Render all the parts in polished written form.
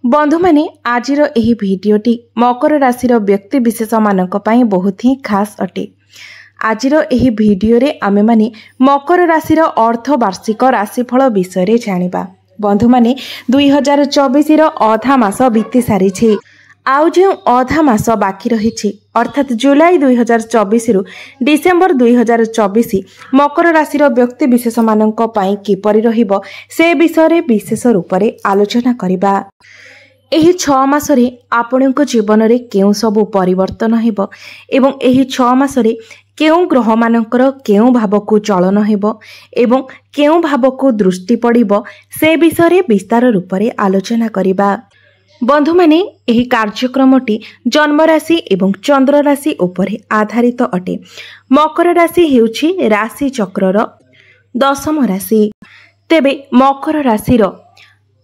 बंधु माने आजिर एही भिडियोटी मकर राशि व्यक्ति विशेष मानक पई बहुत ही खास अटे। आजिर एही भिडियो रे आमे माने मकर राशि अर्थ वार्षिक राशिफल विषय रे जानिबा। बंधु माने 2024 रो अधा मास बीती सारी आउ जो अधा मास बाकी रही अर्थात जुलाई 2024 रु डिसेम्बर 2024 मकर राशि व्यक्ति विशेष मानक पई किपरि रहिबो से विषय रे विशेष रूप से आलोचना करिबा। एही 6 मासरे आपणको जीवन रे केउ सबु परिवर्तन हेबो एवं एही 6 मासरे केउ ग्रह मानकर केउ भाव को चलन हेबो एवं केउ भाव को दृष्टि पड़िबो से विषय रे विस्तार रूप से आलोचना करिबा। बंधु माने एही कार्यक्रमटी जन्म राशि एवं चंद्र राशि उपरे आधारित अटे। मकर राशि हेउछि राशि चक्रर 10म राशि। तेबे मकर राशिर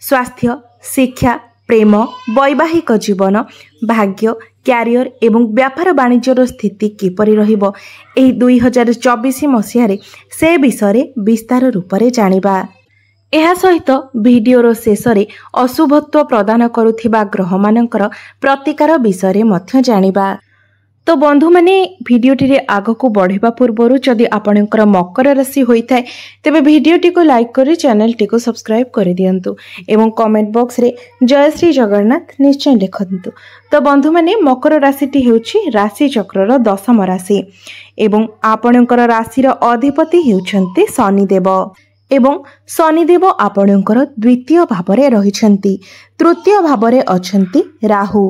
स्वास्थ्य, शिक्षा, प्रेम, वैवाहिक जीवन, भाग्य, क्यारियर एवं व्यापार वाणिज्यर स्थिति किपरि रहिबो एही 2024 मसिहारे से विषय विस्तार रूप से जानिबा। एहा सहित भिडियोर शेष में अशुभत्व प्रदान करुथिबा ग्रह मानकर प्रतिकार विषय मध्य जानिबा। तो बंधु माने भिडियोटी रे आगको बढ़िबा पूर्वरु जदि आपणकर मकर राशि होइथाय तेबे भिडियोटी को लाइक करी चैनल टी को सब्सक्राइब कर दियंतु एवं कमेंट बॉक्स रे जय श्री जगन्नाथ निश्चय लिखंतु। तो बंधु माने मकर राशिटी हेउछि राशि चक्रर 10म राशि एवं आपणकर राशिर अधिपति हेउछन्ति शनिदेव एवं शनिदेव आपणकर द्वितीय भावरे रहिछन्ति, तृतीय भावरे अछन्ति राहु,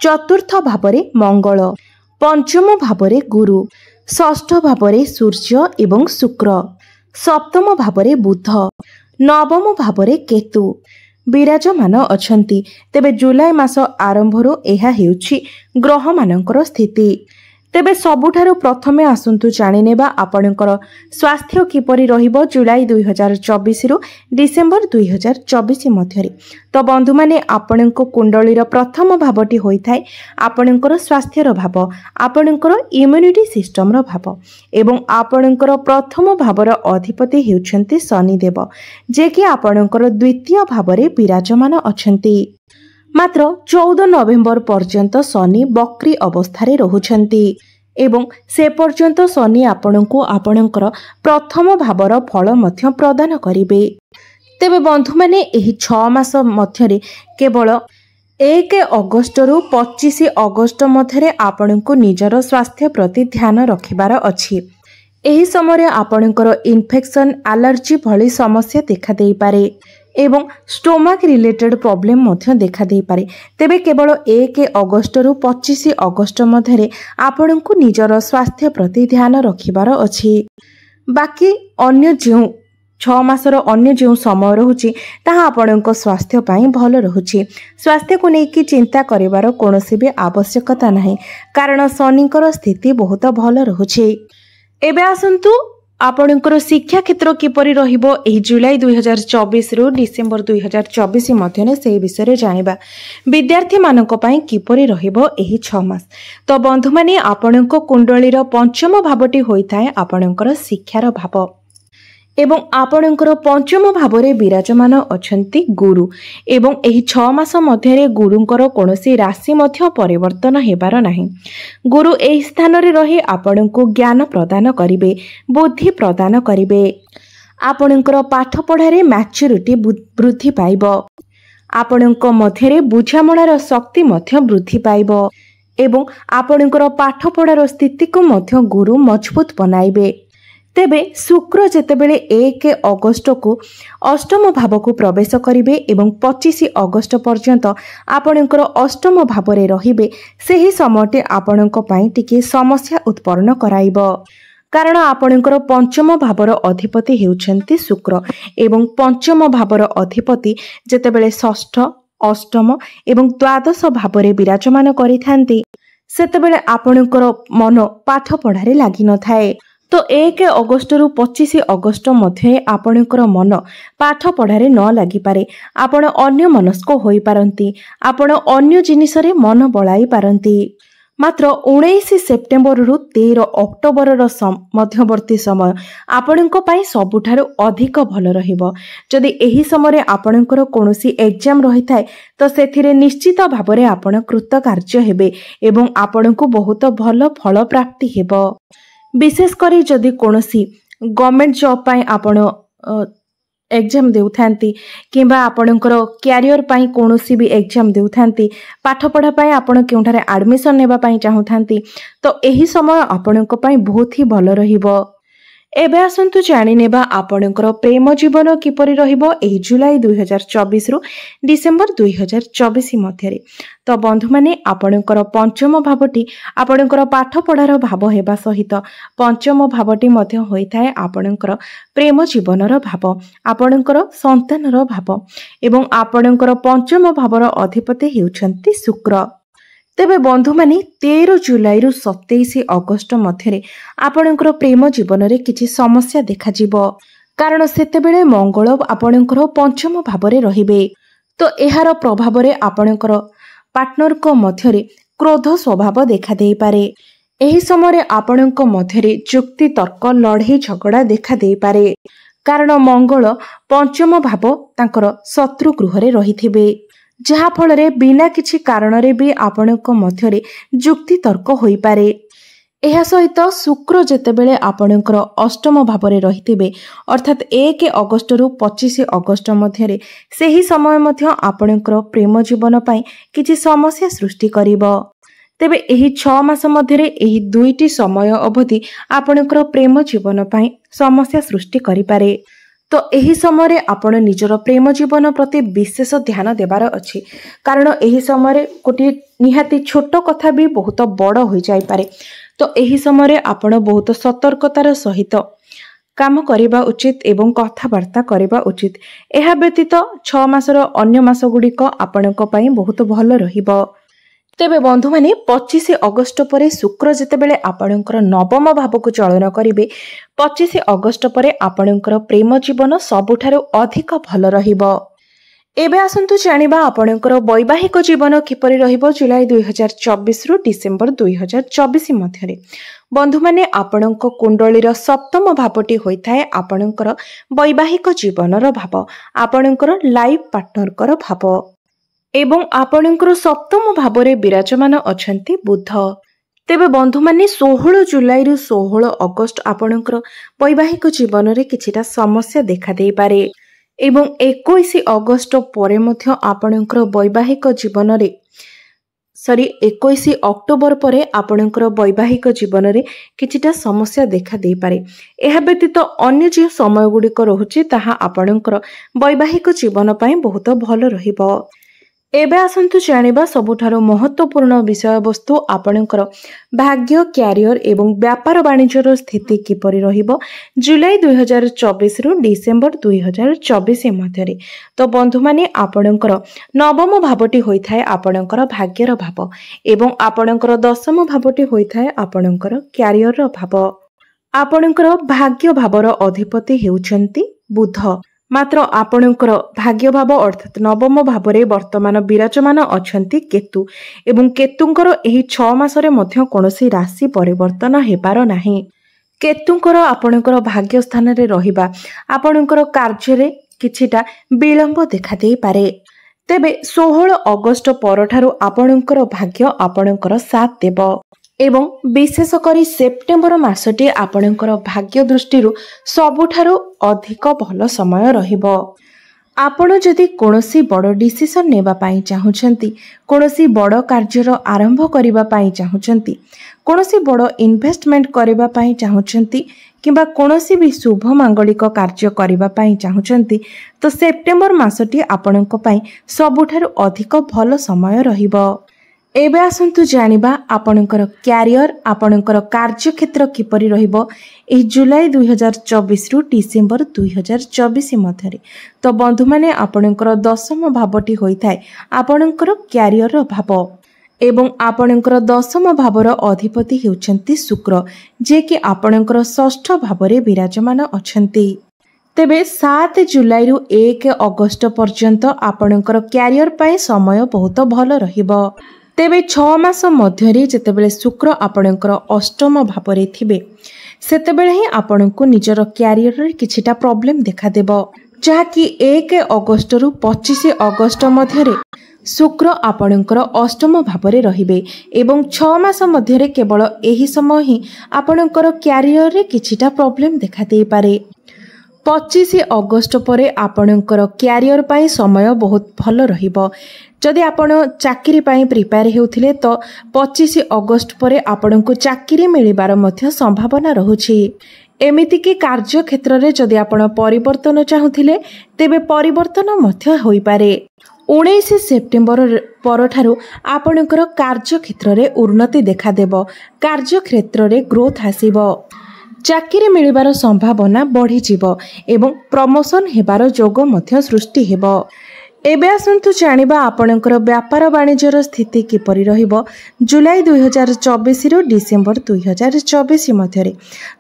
चतुर्थ भावरे मंगल, पंचम भावरे गुरु, षष्ठ भावरे सूर्य एवं शुक्र, सप्तम भावरे बुध, नवम भावरे केतु विराजमान अछन्ति। तेबे जुलाई मास आरंभरो एहा हेउछि ग्रह मानकर स्थिति। तेबे सबुठारु प्रथमे आसंतु जानि नेबा आपणकर स्वास्थ्य किपरि रहिबो जुलाई 2024 रु डिसेम्बर 2024 मध्यरे। तो बंधु माने आपणको कुंडलीर प्रथम भावटी होइथाय आपणकर स्वास्थ्यर भाव, आपणकर इम्यूनिटी सिस्टमर भाव एवं आपणकर प्रथम भावर अधिपति हेउछन्ति शनिदेव जे कि आपणकर द्वितीय भावरे विराजमान अछन्ति। मात्र 14 नवेम्बर पर्यंत शनि बक्री अवस्थारे रहुछन्ति एवं से पर्यंत शनि आपणको आपणकर प्रथम भावर फल मध्य प्रदान करिवे। तेबे बंधु माने एही 6 मास मध्यरे केवल 1 अगस्त रु 25 अगस्त मध्यरे आपणको निजर स्वास्थ्य प्रति ध्यान रखिबार अछि। एही समय आपणकर इन्फेक्शन, एलर्जी भली समस्या देखा देई पारे एवं स्टोमाक रिलेटेड प्रॉब्लम मध्य देखा देई पारे। तेबे केवल 1 अगस्त रु 25 अगस्त मध्यरे आपणको निजर स्वास्थ्य प्रति ध्यान रखिबार अछि। बाकी अन्य जो 6 मासर अन्य जो समय रहुछि ताहा आपणको स्वास्थ्य पई भल रहुछि। स्वास्थ्य को नेकी चिंता करिवार कोनोसी भी आवश्यकता नाही कारण शनिकर स्थिति बहुत भल रहुछि। एबे आसंतु आपणकर शिक्षा क्षेत्र किपरि रहिबो एही जुलाई 2024 रु डिसेम्बर 2024 मध्यने से विषय जानिबा। विद्यार्थी मानक पई किपरि रहिबो एही 6 मास। तो बंधु माने आपणको कुंडलीर पंचम भावटी होइथाय आपणकर शिक्षार भाव एवं आपणकर पंचम भावरे विराजमान अछन्ति गुरु एवं एही 6 मास मध्यरे गुरुंकर कोनोसी राशि मध्य परिवर्तन हेबार नाही। गुरु एही स्थान रे रही आपणको ज्ञान प्रदान करिवे, बुद्धि प्रदान करिवे, आपणकर पाठ पढ़ारे मैच्योरिटी वृद्धि पाइबो, आपणको मध्यरे बुझामणार शक्ति मध्य वृद्धि पाइबो एवं आपणकर पाठ पढ़ार स्थिति को मध्य गुरु मजबूत बनाइबे। तेबे शुक्र जेतेबेले 1 अगस्त को अष्टम भाव को प्रवेश करिवे एवं 25 अगस्त पर्यंत आपणकर अष्टम भावरे रहिबे सेही समयटे आपणको पई टिके समस्या उत्पन्न कराइबो कारण आपणकर पंचम भावर अधिपति हेउछन्ति शुक्र एवं पंचम भावर अधिपति जेतेबेले षष्ठ, अष्टम एवं द्वादश भावरे विराजमान करिथांती सेतेबेले आपणकर मन पाठ पढ़ारे लागि न थाए। तो 1 अगस्त रु 25 अगस्त मध्य आपणकर मन पाठ पढ़ारे न लागि पारे, आपण अन्य मनस्क होई पारंती, आपण अन्य जिनिस रे मन बळाई पारंती। मात्र 19 सेप्टेम्बर रु 13 अक्टोबर मध्यवर्ती समय आपणक पई सबुठारु अधिक भल रहिबो। जदि एही समय आपणकर कोनोसी एग्जाम रही थाए तो सेथिरे निश्चित भाबरे आपण कृतकार्य हेबे एवं आपणकु बहुत भल फल प्राप्ति हेबो। विशेष करी जदि कोनोसी गवर्नमेंट जॉब पई आपण एग्जाम देउथांती किंबा आपणकर क्यारियर पई कोनोसी भी एग्जाम देउथांती पाठ पढ़ा पई आपण केउठारे एडमिशन नेबा पई चाहुथांती तो एही समय आपणक पई बहुत ही भल रहिबो। एबे आसंतु जानि नेबा आपणकर प्रेम जीवन किपरि रहिबो एही जुलाई 2024 रु डिसेंबर 2024 मध्यरे। तो बंधु माने आपणकर पंचम भावटी आपणकर पाठ पढ़ार भाव हेबा सहित पंचम भावटी मध्य होइथाय आपणकर प्रेम जीवनर भाव, आपणकर संतानर भाव एवं आपणकर पंचम भावर अधिपति हेउछंती शुक्र। तेबे बंधु माने 13 जुलाई रु 27 अगस्त मध्यरे आपणकर प्रेम जीवन रे किछि समस्या देखा जिवो, कारण सेतेबेले मंगल आपणकर पंचम भावरे रहिबे। तो एहार प्रभाव रे आपणकर पार्टनर को मध्यरे क्रोध स्वभाव देखा देई पारे। एही समय आपणक मध्यरे जुक्ति तर्क लड़ाई झगड़ा देखा देई पारे, कारण मंगल पंचम भाव तांकर शत्रु गृह रे रहिथिबे, जहा फल रे बिना किछि कारण रे भी आपणक मध्यरे जुक्ति तर्क होई पारे। एहा सहित शुक्र जेतेबेले आपणकर अष्टम भावरे रहिथिबे अर्थात 1 अगस्त रु 25 अगस्त मध्यरे सेही समय मध्य आपणकर प्रेम जीवन पई किछि समस्या सृष्टि करिवो। तेबे एही 6 मास मध्यरे एही दुईटी समय अवधि आपणकर प्रेम जीवन पई समस्या सृष्टि करि पारे। तो एही समय आपण निजर प्रेम जीवन प्रति विशेष ध्यान देबार अछि, कारण एही समय कोटी निहाती छोट कथा भी बहुत बड़ होई जाय पारे। तो एही समय आपण बहुत सतर्कतार सहित काम करिबा उचित एवं कथावार्ता करिबा उचित। एहा व्यतीत 6 मासर अन्य मास गुड़िक आपणक पई बहुत भल रहिबो। तेबे बंधु माने 25 अगस्त परे शुक्र जेतेबेले आपणकर नवम भाव को चलन करिवे 25 अगस्त परे आपणकर प्रेम जीवन सबुठारु अधिक भल रहिबो। एबे आसंतु जानिबा आपणकर वैवाहिक जीवन किपरि रहिबो जुलाई 2024 रु डिसेंबर 2024 मध्यरे। बंधु माने आपणक कुंडलीर सप्तम भावटी होइथाय आपणकर वैवाहिक जीवनर भाव, आपणकर लाइफ पार्टनरकर भाव एवं आपणकर सप्तम भावरे विराजमान अछंती बुध। तेबे बंधु माने 16 जुलाई रु 16 अगस्त आपणकर वैवाहिक जीवन रे किछिटा समस्या देखा देई पारे एवं 21 अगस्त परे मध्य आपणकर वैवाहिक जीवन रे 21 अक्टोबर परे आपणकर वैवाहिक जीवन रे किछिटा समस्या देखा देई पारे। एहा व्यतीत अन्य जे समय गुड़िक रहुछि ताहा आपणकर वैवाहिक जीवन पई बहुत भल रहिबो। एबे आसंतु जानिबा सबुठारो महत्वपूर्ण विषय वस्तु आपणकर भाग्य, क्यारियर एवं व्यापार वाणिज्यर स्थिति किपरि रहिबो जुलाई 2024 रु डिसेंबर 2024 मध्यरे। तो बंधु माने आपणकर नवम भावटी होइथाय आपणकर भाग्यर भाव एवं आपणकर दशम भावटी होइथाय आपणकर क्यारियर भाव। आपणकर भाग्य भावर अधिपति हेउछंती बुध, मात्र आपणकर भाग्य भाव अर्थात नवम भावरे वर्तमान विराजमान अछंती केतु एवं केतुंकर एही 6 मासरे मध्य कोनोसी राशि परिवर्तन हेबार नाही। केतुंकर आपणकर भाग्य स्थान रे रहिबा आपणकर कार्य रे किछिटा विलंब देखा देई पारे। तेबे 16 अगस्त परठारु आपणकर भाग्य आपणकर साथ देबो एवं विशेष करी सेप्टेम्बर मासटी आपणकर भाग्य दृष्टिरु सबुठारु अधिक भल समय रहिबो। आपण जदि कोनोसी बड़ डिसिजन नेबा पाई चाहुछंती, कोनोसी बड़ कार्यर आरंभ करिबा पाई चाहुछंती, कोनोसी बड़ इन्वेस्टमेंट करिबा पाई चाहुछंती किंबा कोनोसी भी शुभ मांगलिक कार्य करिबा पाई चाहुछंती तो सेप्टेम्बर मासटी आपणक पाई सबुठारु अधिक भल समय रहिबो। एबे आसंतु जानिबा आपणकर क्यारियर, आपणकर कार्य क्षेत्र किपरि रहिबो एही जुलाई 2024 रु डिसेंबर 2024 मध्यरे। तो बंधु माने आपणकर दशम भावटी होइथाय आपणकर क्यारियर भाव एवं आपणकर दशम भावर अधिपति हेउछंती शुक्र, जे कि आपणकर षष्ठ भावरे विराजमान अछंती। तेबे 7 जुलाई रु 1 अगस्त पर्यंत आपणकर क्यारियर पाए समय बहुत भल रहिबो। तेबे 6 मास मध्यरे जेतेबेले शुक्र आपणकर अष्टम भाव थिबे सेतेबेले ही आपणको निजर क्यारियर रे किछिटा प्रॉब्लम देखा देबो जहाँकि 1 अगस्त रु 25 अगस्त मध्यरे शुक्र आपणकर अष्टम भावरे रहिबे एवं 6 मास मध्यरे केवल एही समय ही आपणकर क्यारियर रे किछिटा प्रॉब्लम देखा देई पारे। 25 अगस्त परे आपणकर क्यारियर पाई समय बहुत भल रहिबो। जदि आपण चाकरी पाई प्रिपेयर हेउथिले तो 25 अगस्त परे आपणको चाकरी मिलिबार मध्य संभावना रहुछि। एमिति कि कार्य क्षेत्र रे जदि आपण परिवर्तन चाहुथिले तेबे परिवर्तन मध्य होई पारे। 19 सेप्टेम्बर परठारु आपणकर कार्य क्षेत्र रे उन्नति देखा देबो। कार्य क्षेत्र रे ग्रोथ आसीबो। चाकरी मिलिबार संभावना बढ़ी जीवो एवं प्रमोशन हेबार जोग मध्य सृष्टि हेबो। एबे आसंतु जानिबा आपणकर व्यापार वाणिज्यर स्थिति किपरि रहिबो जुलाई 2024 रु डिसेम्बर 2024 मध्यरे।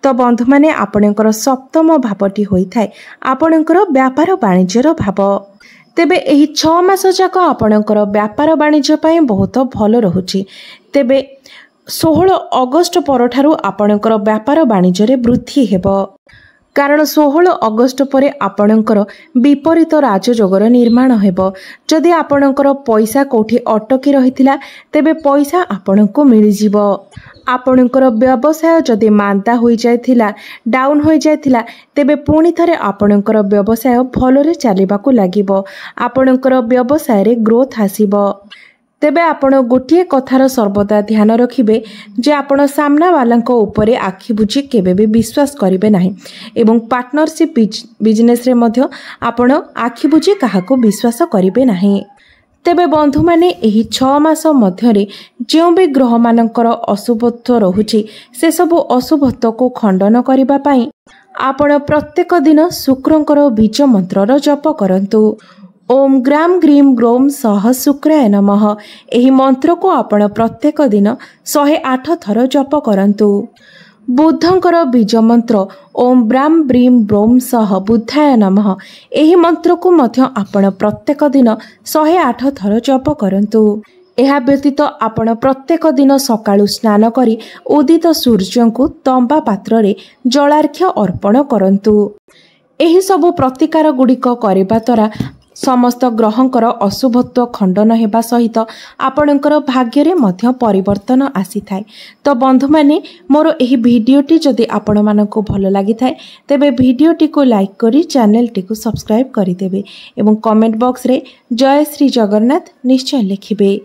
तो बंधु माने आपणकर सप्तम भावटी होई थाए आपणकर व्यापार वाणिज्यर भाव। तेबे एही 6 मास जाक आपणकर व्यापार वाणिज्य पई बहुत भलो रहुछि। तेबे 16 अगस्त परठारु आपणकर व्यापार वाणिज्य रे वृद्धि हेबो कारण 16 अगस्त परे आपणकर विपरीत राजयोगर निर्माण हेबो। जदि आपणकर पैसा कोठी अटकी रहिथिला तेबे पैसा आपणको मिलि जिवो। आपणकर व्यवसाय जदि मांदा होई जायथिला डाउन होई जायथिला तेबे पुणी थरे आपणकर व्यवसाय भलरे चलिबाकू लागिबो। आपणकर व्यवसाय रे ग्रोथ आसीबो। तेबे आपण गोटिए कथार सर्वदा ध्यान रखिबे जे आपण सामना वालांको उपरे आखि बुझी केबे भी विश्वास करिवे नाही एवं पार्टनरशिप बिजनेस रे मध्य आपण आखि बुझी काहाको विश्वास करिवे नाही। तेबे बंधु माने एही 6 मास मध्यरे जेउ भी ग्रह मानकर अशुभत्व रहुछि से सब अशुभत्व को खंडन करिबा पई आपण प्रत्येक दिन शुक्रंकर बीज मंत्रर जप करंतु। ओम ग्राम ग्रीम ग्रोम सह शुक्राय नमः एही मंत्र को आपण प्रत्येक दिन 108 थर जप करंतु। बुद्धंकर बीज मंत्र ओम ब्राम ब्रीम ब्रोम सह बुद्धाय नमः एही मंत्र को मध्य आपण प्रत्येक दिन 108 थर जप करंतु। एहा व्यतीत आपण प्रत्येक दिन सकाळु स्नान करी उदित सूर्य को तंबा पात्र रे जलार्घ्य अर्पण करंतु। एही सब प्रतिकार गुड़िक करबा द्वारा समस्त ग्रहंकर अशुभत्व खंडन हेबा सहित आपणकर भाग्य रे मध्य परिवर्तन आसी थाए। तो बंधु माने मोर एही भिडियोटी जदि आपण मानको भलो लागि थाए तेबे भिडियोटी को लाइक करी चैनल टी को सब्सक्राइब करि देबे एवं कमेंट बॉक्स रे जय श्री जगन्नाथ निश्चय लिखिबे।